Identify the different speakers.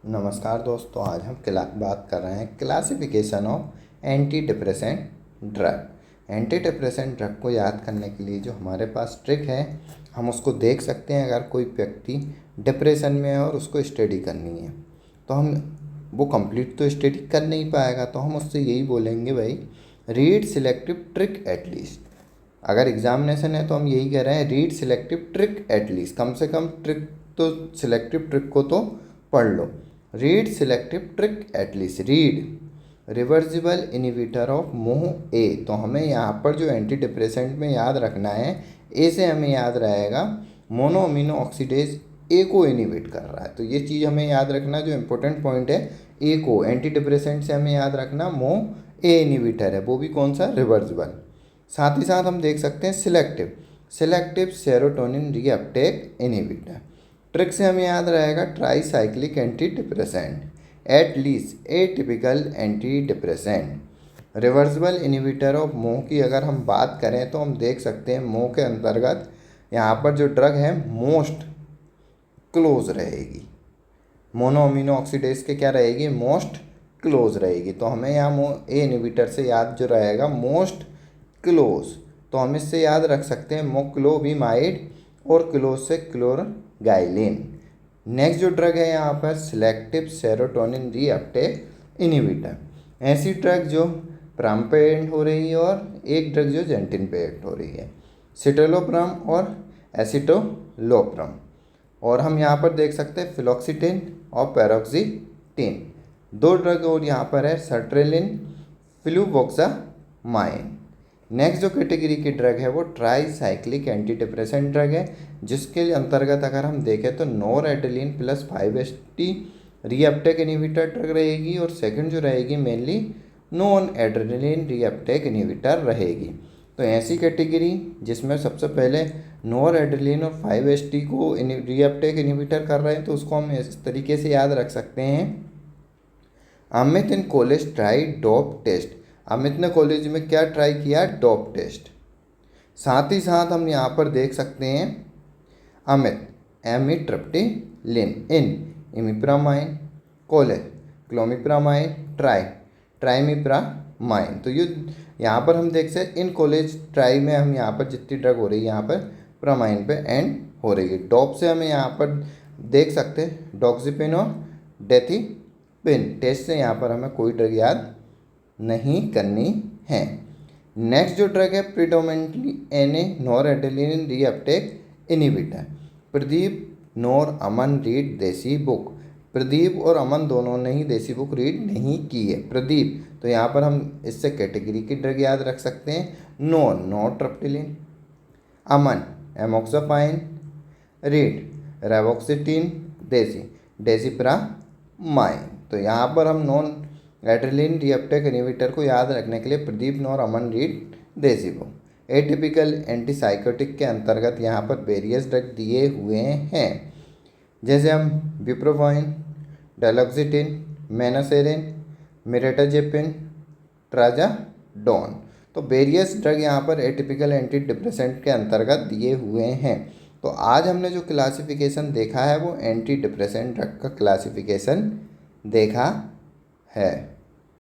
Speaker 1: नमस्कार दोस्तों, आज हम बात कर रहे हैं classification of anti depressant drug. Anti depressant drug को याद करने के लिए जो हमारे पास ट्रिक है, हम उसको देख सकते हैं। अगर कोई व्यक्ति डिप्रेशन में है और उसको स्टडी करनी है तो हम वो कंप्लीट तो स्टडी कर नहीं पाएगा, तो हम उससे यही बोलेंगे, भाई रीड सिलेक्टिव ट्रिक एटलीस्ट। अगर एग्जामिनेशन है तो हम यही कह रहे हैं, रीड सिलेक्टिव ट्रिक एटलीस्ट, कम से कम ट्रिक तो सिलेक्टिव ट्रिक को तो पढ़ लो। Read selective trick at least. Read reversible inhibitor of MAO A. तो हमें यहाँ पर जो एंटी डिप्रेसेंट में याद रखना है, ए से हमें याद रहेगा मोनो अमीनो ऑक्सीडेज ए को इनिबिट कर रहा है। तो ये चीज़ हमें याद रखना, जो इम्पोर्टेंट पॉइंट है, ए को एंटी डिप्रेसेंट से हमें याद रखना मोह ए इनिबिटर है, वो भी कौन सा, रिवर्सिबल। साथ ही साथ हम देख सकते हैं selective, selective serotonin reuptake inhibitor. Trick से हमें याद रहेगा tricyclic anti depressant, at least atypical anti depressant. Reversible inhibitor of मोह की अगर हम बात करें तो हम देख सकते हैं मोह के अंतर्गत यहाँ पर जो ड्रग है मोस्ट क्लोज रहेगी, मोनो अमीनो ऑक्सीडेज के क्या रहेगी, मोस्ट क्लोज रहेगी। तो हमें यहाँ मोह ए इनिबिटर से याद जो रहेगा मोस्ट क्लोज, तो हम इससे याद रख सकते हैं मोक्लोबिमाइड और क्लोज से क्लोरगाइलिन। नेक्स्ट जो ड्रग है यहाँ पर सिलेक्टिव सेरोटोनिन रीअपटेक इनिबिटर। ऐसी ड्रग जो प्राम पे एक्ट हो रही है और एक ड्रग जो जेंटिन पे एक्ट हो रही है, सिटोलोप्रम और एसिटोलोप्रम। और हम यहाँ पर देख सकते हैं फ्लोक्सीटिन और पैरोक्सीटिन। दो ड्रग और यहाँ पर है सर्ट्रेलिन, फ्लूवोक्सामाइन। नेक्स्ट जो कैटेगरी की ड्रग है वो ट्राईसाइक्लिक एंटी डिप्रेसेंट ड्रग है, जिसके अंतर्गत अगर हम देखें तो noradrenaline plus 5-HT reuptake inhibitor drug रहेगी, और सेकंड जो रहेगी mainly non adrenaline reuptake inhibitor रहेगी। तो ऐसी कैटेगरी जिसमें सबसे पहले नोरएड्रेनालिन और 5-HT को रीअपटेक इनिबिटर कर रहे हैं, तो उसको हम इस तरीके से याद रख सकते हैं, Amit in college try dope test. Amit ने कॉलेज में क्या ट्राई किया, डोप टेस्ट। साथ ही साथ हम यहाँ पर देख सकते हैं अमित एमिट्रिप्टिलिन इन इमिप्रामाइन, कॉलेज क्लोमिप्रामाइन, ट्राइमिप्रामाइन। तो ये यहाँ पर हम देख सकते इन कॉलेज ट्राई में हम यहाँ पर जितनी ड्रग हो रही है यहाँ पर प्रामाइन पे एंड हो रही है। डॉप से हमें यहाँ पर देख सकते हैं डॉक्सीपिन और डेथिपिन। टेस्ट से यहाँ पर हमें कोई ड्रग याद नहीं करनी है। नेक्स्ट जो ड्रग है predominantly an noradrenaline reuptake inhibitor. Pradeep nor Aman read देसी बुक। प्रदीप और अमन दोनों ने ही देसी बुक रीड नहीं की है। प्रदीप, तो यहाँ पर हम इससे कैटेगरी की ड्रग याद रख सकते हैं, नोरट्रेप्टिलिन, अमन एमोक्सापाइन, रीड रेवोक्सिटिन, देसी डेसिप्रामाइन। तो यहाँ पर हम नॉन एड्रेनालिन रीअपटेक इनिबिटर को याद रखने के लिए प्रदीप नोर अमन रीड देसी बुक। एटिपिकल एंटीसाइकोटिक के अंतर्गत यहाँ पर वेरियस ड्रग दिए हुए हैं, जैसे हम बिप्रोफाइन, डेलोक्सिटिन, मेनासेरिन, मिरेटाजेपिन, ट्राजाडोन। तो वेरियस ड्रग यहाँ पर एटिपिकल एंटी डिप्रेसेंट के अंतर्गत दिए हुए हैं। तो आज हमने जो क्लासिफिकेशन देखा है वो एंटी डिप्रेसेंट ड्रग का क्लासिफिकेशन देखा है।